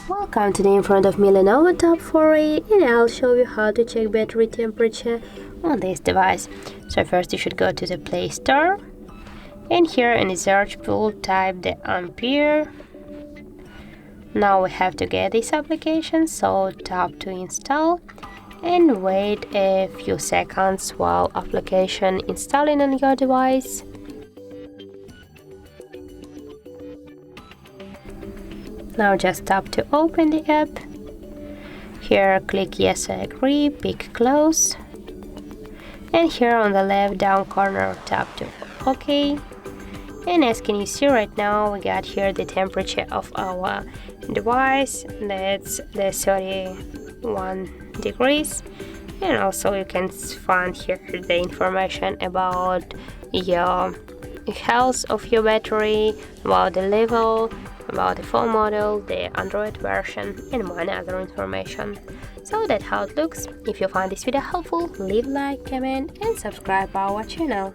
Welcome, today in front of me LENOVO TAB 4A, and I'll show you how to check battery temperature on this device. So first you should go to the Play Store, and here in the search pool type the Ampere. Now we have to get this application, so tap to install and wait a few seconds while application installing on your device. Now just tap to open the app. Here click yes, I agree, pick close, and here on the left down corner tap to OK. And as can you see right now, we got here the temperature of our device, that's the 31 degrees. And also you can find here the information about your health of your battery, about the level, about the phone model, the Android version, and many other information. So that's how it looks. If you find this video helpful, leave a like, comment, and subscribe our channel.